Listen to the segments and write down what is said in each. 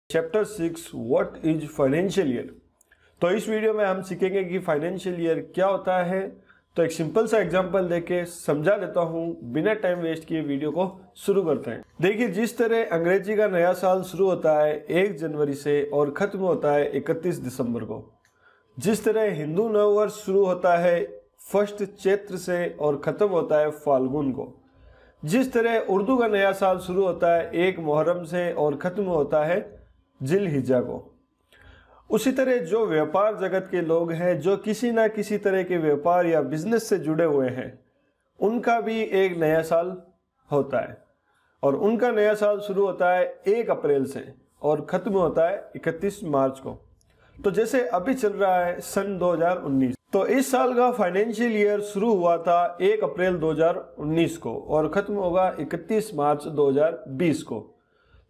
Chapter 6 what is financial year. तो इस video में हम सीखेंगे कि फाइनेंशियल ईयर क्या होता है। तो एक सिंपल सा एग्जांपल देके समझा देता हूँ, बिना टाइम वेस्ट किए वीडियो को शुरू करते हैं। देखिए, जिस तरह अंग्रेजी का नया साल शुरू होता है 1 जनवरी से और खत्म होता है 31 दिसंबर को, जिस तरह हिंदू नववर्ष शुरू होता है 1 चैत्र से और खत्म होता है फाल्गुन को, जिस तरह उर्दू का नया साल शुरू होता है 1 मुहर्रम से और खत्म होता है जिलहिज्जा को, उसी तरह जो व्यापार जगत के लोग हैं, जो किसी ना किसी तरह के व्यापार या बिजनेस से जुड़े हुए हैं, उनका भी एक नया साल होता है और उनका नया साल शुरू होता है 1 अप्रैल से और खत्म होता है 31 मार्च को। तो जैसे अभी चल रहा है सन 2019, तो इस साल का फाइनेंशियल ईयर शुरू हुआ था 1 अप्रैल 2019 को और खत्म होगा 31 मार्च 2020 को।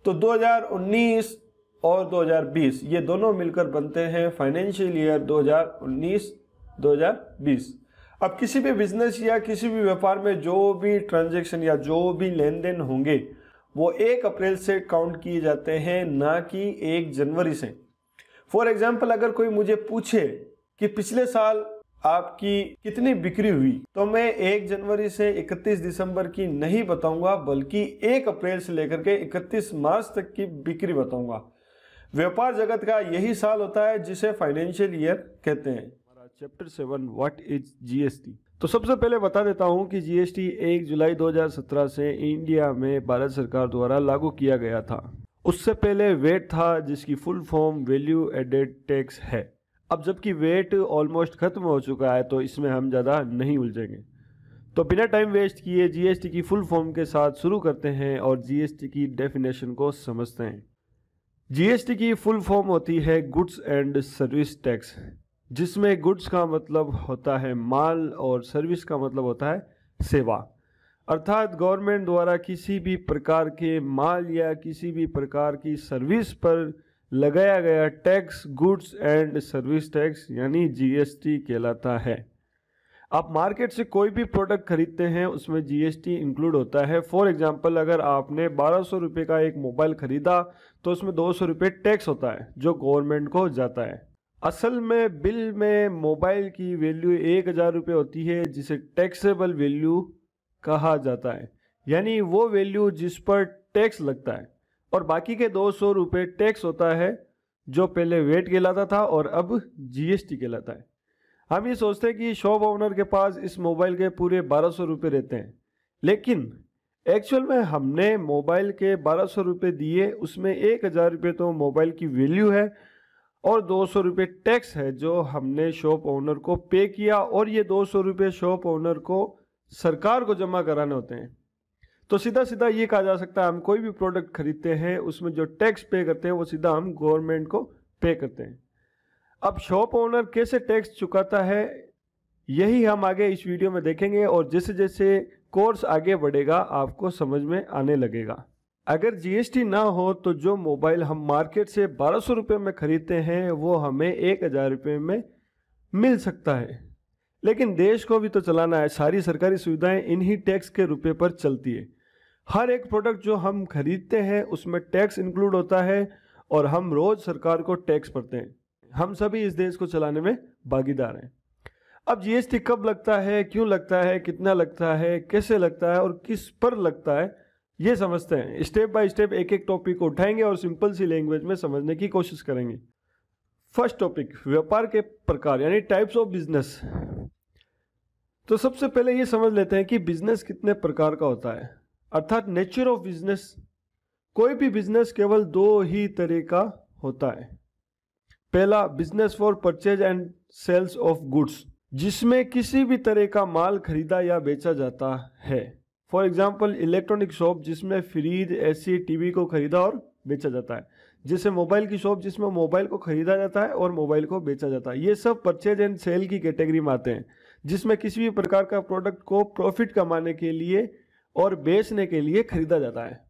तो 2019 और 2020 ये दोनों मिलकर बनते हैं फाइनेंशियल ईयर 2019-2020। अब किसी भी बिजनेस या किसी भी व्यापार में जो भी ट्रांजैक्शन या जो भी लेन देन होंगे वो 1 अप्रैल से काउंट किए जाते हैं, ना कि 1 जनवरी से। फॉर एग्जाम्पल, अगर कोई मुझे पूछे कि पिछले साल आपकी कितनी बिक्री हुई, तो मैं 1 जनवरी से 31 दिसंबर की नहीं बताऊंगा, बल्कि 1 अप्रैल से लेकर के 31 मार्च तक की बिक्री बताऊंगा। व्यापार जगत का यही साल होता है जिसे फाइनेंशियल ईयर कहते हैं। Chapter 7 what is GST. तो सबसे पहले बता देता हूं कि जीएसटी 1 जुलाई 2017 से इंडिया में भारत सरकार द्वारा लागू किया गया था। उससे पहले वेट था, जिसकी full form value added tax है। अब जबकि वेट ऑलमोस्ट खत्म हो चुका है तो इसमें हम ज़्यादा नहीं उलझेंगे। तो बिना टाइम वेस्ट किए जीएसटी की फुल फॉर्म के साथ शुरू करते हैं और जीएसटी की डेफिनेशन को समझते हैं। जीएसटी की फुल फॉर्म होती है गुड्स एंड सर्विस टैक्स, जिसमें गुड्स का मतलब होता है माल और सर्विस का मतलब होता है सेवा। अर्थात गवर्नमेंट द्वारा किसी भी प्रकार के माल या किसी भी प्रकार की सर्विस पर लगाया गया tax goods and service tax यानी जीएसटी कहलाता है। आप मार्केट से कोई भी प्रोडक्ट खरीदते हैं उसमें जीएसटी इंक्लूड होता है। फॉर एग्जांपल, अगर आपने 1200 रुपये का एक मोबाइल खरीदा तो उसमें 200 रुपये टैक्स होता है जो गवर्नमेंट को जाता है। असल में बिल में मोबाइल की वैल्यू 1000 रुपये होती है, जिसे टैक्सेबल वैल्यू कहा जाता है, यानी वो वैल्यू जिस पर टैक्स लगता है, और बाकी के 200 रुपये टैक्स होता है जो पहले वेट कहलाता था और अब जीएसटी कहलाता है। हम ये सोचते हैं कि शॉप ओनर के पास इस मोबाइल के पूरे 1200 रुपये रहते हैं, लेकिन एक्चुअल में हमने मोबाइल के 1200 रुपये दिए, उसमें 1000 रुपये तो मोबाइल की वैल्यू है और 200 रुपये टैक्स है जो हमने शॉप ओनर को पे किया, और ये 200 रुपये शॉप ओनर को सरकार को जमा कराने होते हैं। तो सीधा सीधा ये कहा जा सकता है, हम कोई भी प्रोडक्ट खरीदते हैं उसमें जो टैक्स पे करते हैं वो सीधा हम गवर्नमेंट को पे करते हैं। अब शॉप ओनर कैसे टैक्स चुकाता है यही हम आगे इस वीडियो में देखेंगे, और जैसे जैसे कोर्स आगे बढ़ेगा आपको समझ में आने लगेगा। अगर जीएसटी ना हो तो जो मोबाइल हम मार्केट से 1200 रुपये में खरीदते हैं वो हमें 1000 रुपये में मिल सकता है। लेकिन देश को भी तो चलाना है, सारी सरकारी सुविधाएं इन्हीं टैक्स के रुपये पर चलती है। हर एक प्रोडक्ट जो हम खरीदते हैं उसमें टैक्स इंक्लूड होता है और हम रोज सरकार को टैक्स भरते हैं। हम सभी इस देश को चलाने में भागीदार हैं। अब जीएसटी कब लगता है, क्यों लगता है, कितना लगता है, कैसे लगता है और किस पर लगता है, ये समझते हैं। स्टेप बाय स्टेप एक एक टॉपिक को उठाएंगे और सिंपल सी लैंग्वेज में समझने की कोशिश करेंगे। फर्स्ट टॉपिक, व्यापार के प्रकार यानी टाइप्स ऑफ बिजनेस। तो सबसे पहले ये समझ लेते हैं कि बिजनेस कितने प्रकार का होता है, अर्थात नेचर ऑफ बिजनेस। कोई भी बिजनेस केवल 2 ही तरह का होता है। पहला, business for purchase and sales of goods, जिसमें किसी भी तरह का माल खरीदा या बेचा जाता है। फॉर एग्जाम्पल, इलेक्ट्रॉनिक शॉप जिसमें फ्रिज, एसी, टीवी को खरीदा और बेचा जाता है। जैसे मोबाइल की शॉप जिसमें मोबाइल को खरीदा जाता है और मोबाइल को बेचा जाता है। ये सब परचेज एंड सेल की कैटेगरी में आते हैं, जिसमें किसी भी प्रकार का प्रोडक्ट को प्रॉफिट कमाने के लिए और बेचने के लिए खरीदा जाता है।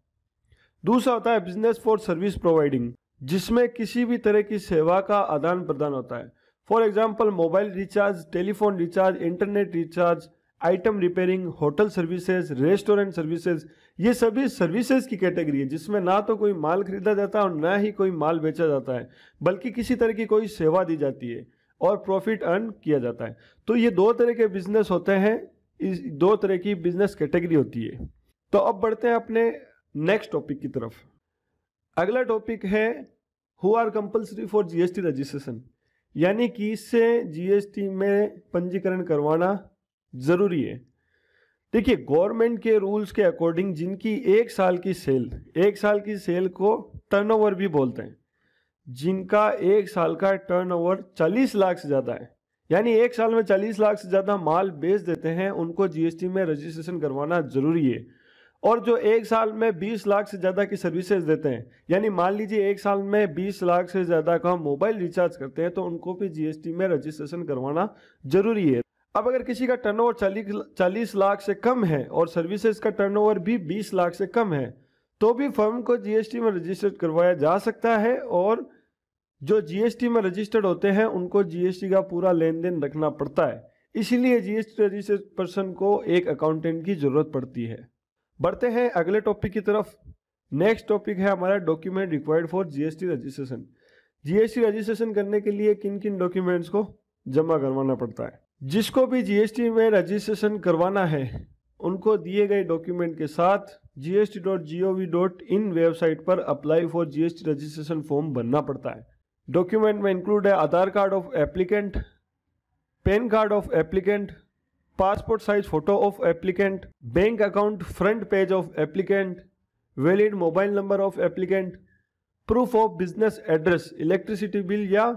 दूसरा होता है बिजनेस फॉर सर्विस प्रोवाइडिंग, जिसमें किसी भी तरह की सेवा का आदान प्रदान होता है। For example, mobile recharge, telephone recharge, internet recharge, item repairing, hotel services, restaurant services, ये सभी सर्विसेज की कैटेगरी है जिसमें ना तो कोई माल खरीदा जाता है और ना ही कोई माल बेचा जाता है, बल्कि किसी तरह की कोई सेवा दी जाती है और प्रॉफिट अर्न किया जाता है। तो ये दो तरह के बिजनेस होते हैं, इस दो तरह की बिजनेस कैटेगरी होती है। तो अब बढ़ते हैं अपने नेक्स्ट टॉपिक की तरफ। अगला टॉपिक है who are compulsory for GST registration, यानी कि इससे जीएसटी में पंजीकरण करवाना जरूरी है। देखिए, गवर्नमेंट के रूल्स के अकॉर्डिंग जिनकी एक साल की सेल को टर्नओवर भी बोलते हैं, जिनका एक साल का टर्नओवर 40 लाख से ज़्यादा है, यानी एक साल में 40 लाख से ज़्यादा माल बेच देते हैं, उनको जीएसटी में रजिस्ट्रेशन करवाना जरूरी है। और जो एक साल में 20 लाख से ज़्यादा की सर्विसेज देते हैं, यानी मान लीजिए एक साल में 20 लाख से ज़्यादा का मोबाइल रिचार्ज करते हैं, तो उनको भी जीएसटी में रजिस्ट्रेशन करवाना जरूरी है। अब अगर किसी का टर्नओवर 40 लाख से कम है और सर्विसेज का टर्नओवर भी 20 लाख से कम है, तो भी फर्म को जीएसटी में रजिस्टर्ड करवाया जा सकता है। और जो जीएसटी में रजिस्टर्ड होते हैं उनको जीएसटी का पूरा लेन देन रखना पड़ता है, इसीलिए जीएसटी रजिस्टर्ड पर्सन को एक अकाउंटेंट की जरूरत पड़ती है। बढ़ते हैं अगले टॉपिक की तरफ। नेक्स्ट टॉपिक है हमारा document required for GST registration. GST registration करने के लिए किन किन डॉक्यूमेंट्स को जमा करवाना पड़ता है। जिसको भी जीएसटी में रजिस्ट्रेशन करवाना है उनको दिए गए डॉक्यूमेंट के साथ gst.gov.in वेबसाइट पर apply for GST registration form भरना पड़ता है। डॉक्यूमेंट में इंक्लूड है Aadhaar card of applicant, pan card of applicant, passport size photo of applicant, bank account front page of applicant, valid mobile number of applicant, proof of business address, electricity bill या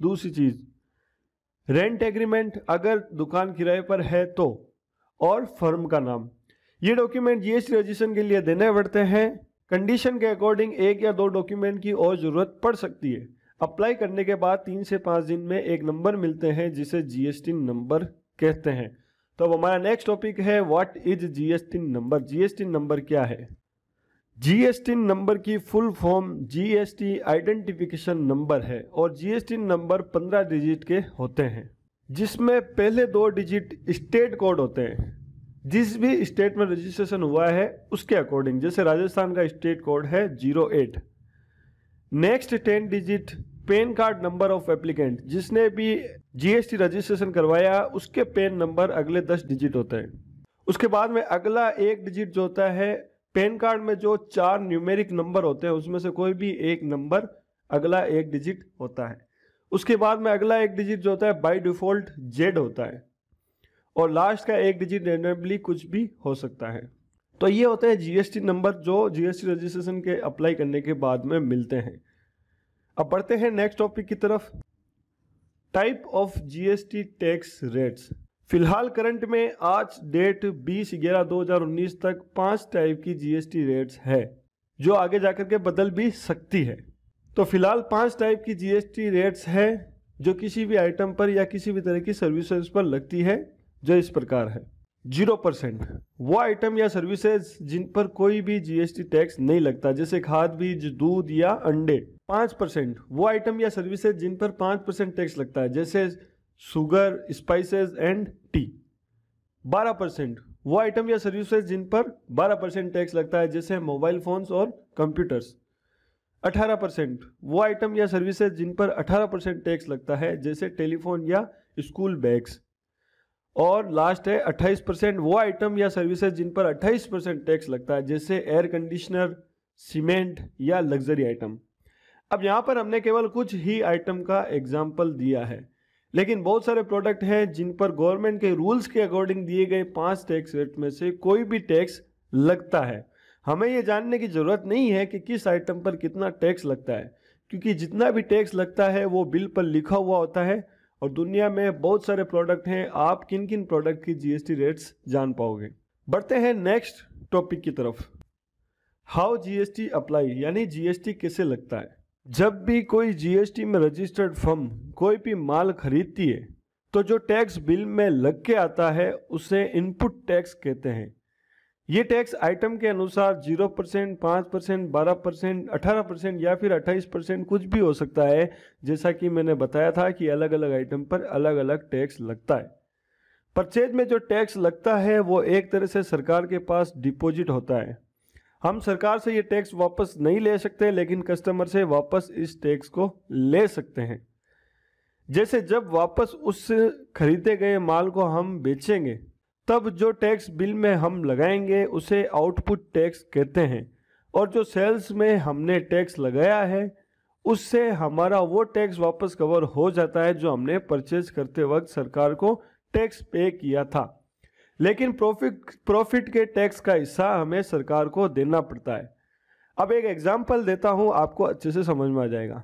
दूसरी चीज, rent agreement अगर दुकान किराए पर है तो, और फर्म का नाम। ये डॉक्यूमेंट जीएसटी रजिस्ट्रेशन के लिए देने पड़ते हैं। कंडीशन के अकॉर्डिंग एक या दो डॉक्यूमेंट की और जरूरत पड़ सकती है। अप्लाई करने के बाद 3 से 5 दिन में एक नंबर मिलते हैं जिसे जीएसटी नंबर कहते हैं। तो अब हमारा नेक्स्ट टॉपिक है what is GST number. GST number क्या है? जीएसटी नंबर की full form GST identification number है और जीएसटी नंबर 15 डिजिट के होते हैं, जिसमें पहले 2 डिजिट स्टेट कोड होते हैं। जिस भी स्टेट में रजिस्ट्रेशन हुआ है उसके अकॉर्डिंग, जैसे राजस्थान का स्टेट कोड है 08। Next 10 digit pan card number of applicant, जिसने भी जीएसटी रजिस्ट्रेशन करवाया उसके पैन नंबर अगले 10 डिजिट होते हैं। उसके बाद में अगला 1 डिजिट जो होता है, पैन कार्ड में जो 4 न्यूमेरिक नंबर होते हैं उसमें से कोई भी एक नंबर अगला 1 डिजिट होता है। उसके बाद में अगला 1 डिजिट जो होता है बाय डिफॉल्ट जेड होता है और लास्ट का 1 डिजिट रैंडमली कुछ भी हो सकता है। तो ये होते हैं जीएसटी नंबर जो जीएसटी रजिस्ट्रेशन के अप्लाई करने के बाद में मिलते हैं। अब बढ़ते हैं नेक्स्ट टॉपिक की तरफ। Type of GST tax rates. फिलहाल करंट में आज डेट 20/11/2019 तक 5 टाइप की जीएसटी रेट्स है जो आगे जाकर के बदल भी सकती है। तो फिलहाल 5 टाइप की जीएसटी रेट्स है जो किसी भी आइटम पर या किसी भी तरह की सर्विसेज पर लगती है, जो इस प्रकार है। 0% वो आइटम या सर्विसेज जिन पर कोई भी जीएसटी टैक्स नहीं लगता, जैसे खाद बीज, दूध या अंडे। 5% वो आइटम या सर्विसेज जिन पर 5% टैक्स लगता है, जैसे शुगर, स्पाइसेस एंड टी। 12% वो आइटम या सर्विसेज जिन पर 12% टैक्स लगता है, जैसे मोबाइल फोन्स और कंप्यूटर्स। 18% वो आइटम या सर्विसेज जिन पर 18% टैक्स लगता है, जैसे टेलीफोन या स्कूल बैग्स। और लास्ट है 28% वो आइटम या सर्विसेज जिन पर 28% टैक्स लगता है, जैसे एयर कंडीशनर, सीमेंट या लग्जरी आइटम। अब यहाँ पर हमने केवल कुछ ही आइटम का एग्जाम्पल दिया है, लेकिन बहुत सारे प्रोडक्ट हैं जिन पर गवर्नमेंट के रूल्स के अकॉर्डिंग दिए गए 5 टैक्स रेट में से कोई भी टैक्स लगता है। हमें ये जानने की जरूरत नहीं है कि किस आइटम पर कितना टैक्स लगता है, क्योंकि जितना भी टैक्स लगता है वो बिल पर लिखा हुआ होता है और दुनिया में बहुत सारे प्रोडक्ट हैं, आप किन किन प्रोडक्ट की जीएसटी रेट्स जान पाओगे। बढ़ते हैं नेक्स्ट टॉपिक की तरफ। हाउ जीएसटी अप्लाई, यानी जीएसटी कैसे लगता है। जब भी कोई जीएसटी में रजिस्टर्ड फर्म कोई भी माल खरीदती है तो जो टैक्स बिल में लग के आता है उसे इनपुट टैक्स कहते हैं। ये टैक्स आइटम के अनुसार 0%, 5%, 12%, 18% या फिर 28% कुछ भी हो सकता है, जैसा कि मैंने बताया था कि अलग अलग आइटम पर अलग अलग टैक्स लगता है। परचेज में जो टैक्स लगता है वो एक तरह से सरकार के पास डिपॉजिट होता है। हम सरकार से ये टैक्स वापस नहीं ले सकते, लेकिन कस्टमर से वापस इस टैक्स को ले सकते हैं। जैसे जब वापस उस खरीदे गए माल को हम बेचेंगे, तब जो टैक्स बिल में हम लगाएंगे उसे आउटपुट टैक्स कहते हैं, और जो सेल्स में हमने टैक्स लगाया है उससे हमारा वो टैक्स वापस कवर हो जाता है जो हमने परचेज करते वक्त सरकार को टैक्स पे किया था। लेकिन प्रॉफिट के टैक्स का हिस्सा हमें सरकार को देना पड़ता है। अब एक एग्जांपल देता हूं, आपको अच्छे से समझ में आ जाएगा।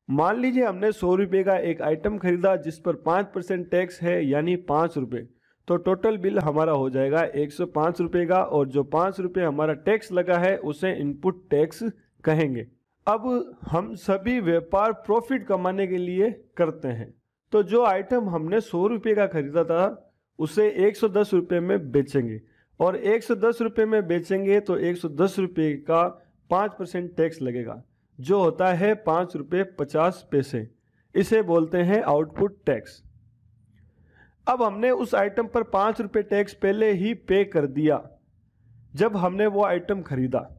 मान लीजिए हमने 100 रुपये का एक आइटम खरीदा जिस पर 5% टैक्स है, यानी 5 रुपये। तो टोटल बिल हमारा हो जाएगा 105 रुपये का, और जो 5 रुपये हमारा टैक्स लगा है उसे इनपुट टैक्स कहेंगे। अब हम सभी व्यापार प्रॉफिट कमाने के लिए करते हैं, तो जो आइटम हमने 100 रुपये का खरीदा था उसे 110 रुपये में बेचेंगे, और 110 रुपये में बेचेंगे तो 110 रुपये का 5% टैक्स लगेगा, जो होता है 5 रुपये 50 पैसे। इसे बोलते हैं आउटपुट टैक्स। अब हमने उस आइटम पर 5 रुपये टैक्स पहले ही पे कर दिया जब हमने वो आइटम खरीदा,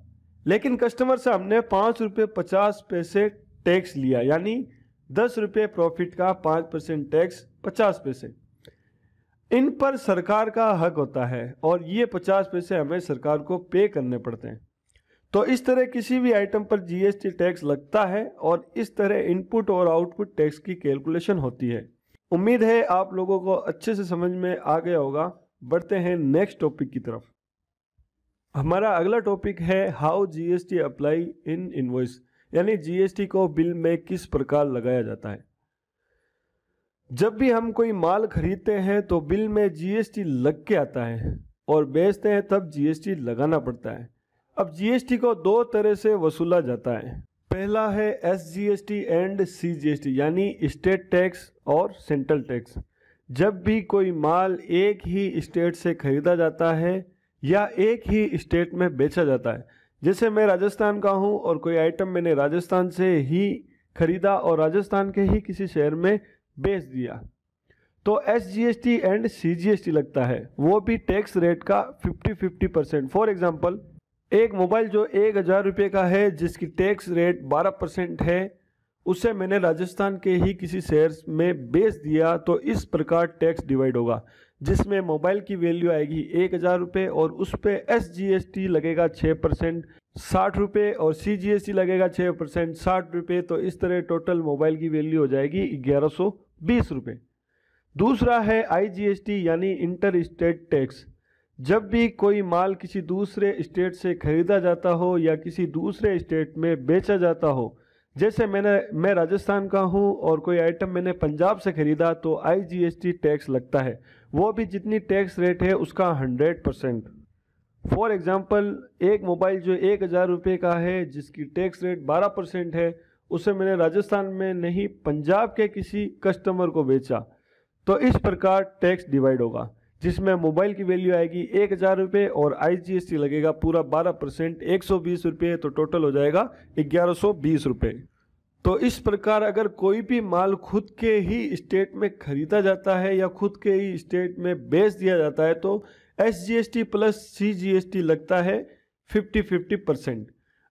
लेकिन कस्टमर से हमने 5 रुपये 50 पैसे टैक्स लिया, यानी 10 रुपये प्रॉफिट का 5% टैक्स 50 पैसे। इन पर सरकार का हक होता है, और ये 50 पैसे हमें सरकार को पे करने पड़ते हैं। तो इस तरह किसी भी आइटम पर जीएसटी टैक्स लगता है, और इस तरह इनपुट और आउटपुट टैक्स की कैलकुलेशन होती है। उम्मीद है आप लोगों को अच्छे से समझ में आ गया होगा। बढ़ते हैं नेक्स्ट टॉपिक की तरफ। हमारा अगला टॉपिक है how GST apply in invoice, यानी जीएसटी को बिल में किस प्रकार लगाया जाता है। जब भी हम कोई माल खरीदते हैं तो बिल में जीएसटी लग के आता है, और बेचते हैं तब जीएसटी लगाना पड़ता है। अब जीएसटी को दो तरह से वसूला जाता है। पहला है एसजीएसटी एंड सीजीएसटी, यानी स्टेट टैक्स और सेंट्रल टैक्स। जब भी कोई माल एक ही स्टेट से खरीदा जाता है या एक ही स्टेट में बेचा जाता है, जैसे मैं राजस्थान का हूं और कोई आइटम मैंने राजस्थान से ही खरीदा और राजस्थान के ही किसी शहर में बेच दिया, तो एसजीएसटी एंड सीजीएसटी लगता है, वो भी टैक्स रेट का 50-50%। फॉर एग्जांपल, एक मोबाइल जो 1000 रुपये का है जिसकी टैक्स रेट 12% है, उसे मैंने राजस्थान के ही किसी शहर में बेच दिया, तो इस प्रकार टैक्स डिवाइड होगा, जिसमें मोबाइल की वैल्यू आएगी 1000 रुपये और उस पर एसजीएसटी लगेगा 6% 60 रुपये, और सीजीएसटी लगेगा 6% 60 रुपये। तो इस तरह टोटल मोबाइल की वैल्यू हो जाएगी 1120 रुपये। दूसरा है आईजीएसटी, यानी इंटर स्टेट टैक्स। जब भी कोई माल किसी दूसरे स्टेट से खरीदा जाता हो या किसी दूसरे स्टेट में बेचा जाता हो, जैसे मैं राजस्थान का हूं और कोई आइटम मैंने पंजाब से खरीदा, तो आईजीएसटी टैक्स लगता है, वो भी जितनी टैक्स रेट है उसका 100%। फॉर एग्जांपल, एक मोबाइल जो 1000 रुपये का है जिसकी टैक्स रेट 12% है, उसे मैंने राजस्थान में नहीं पंजाब के किसी कस्टमर को बेचा, तो इस प्रकार टैक्स डिवाइड होगा, जिसमें मोबाइल की वैल्यू आएगी 1000 रुपये और आईजीएसटी लगेगा पूरा 12% 120 रुपये, तो टोटल हो जाएगा 1120 रुपये। तो इस प्रकार अगर कोई भी माल खुद के ही स्टेट में खरीदा जाता है या खुद के ही स्टेट में बेच दिया जाता है, तो एसजीएसटी प्लस सीजीएसटी लगता है 50-50%।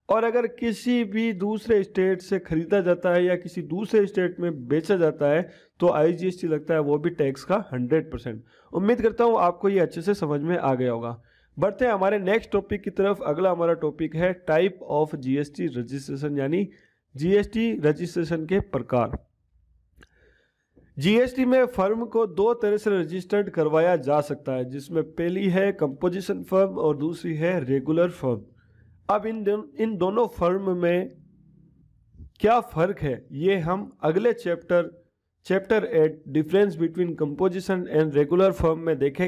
और अगर किसी भी दूसरे स्टेट से खरीदा जाता है या किसी दूसरे स्टेट में बेचा जाता है, तो आईजीएसटी लगता है, वो भी टैक्स का 100%। उम्मीद करता हूँ आपको ये अच्छे से समझ में आ गया होगा। बढ़ते हैं हमारे नेक्स्ट टॉपिक की तरफ। अगला हमारा टॉपिक है टाइप ऑफ जीएसटी रजिस्ट्रेशन, यानी जीएसटी रजिस्ट्रेशन के प्रकार। जीएसटी में फर्म को दो तरह से रजिस्टर्ड करवाया जा सकता है, जिसमें पहली है कंपोजिशन फर्म और दूसरी है रेगुलर फर्म। अब इन दोनों फर्म में क्या फ़र्क है, ये हम अगले chapter 8 difference between composition and regular firm में देखेंगे।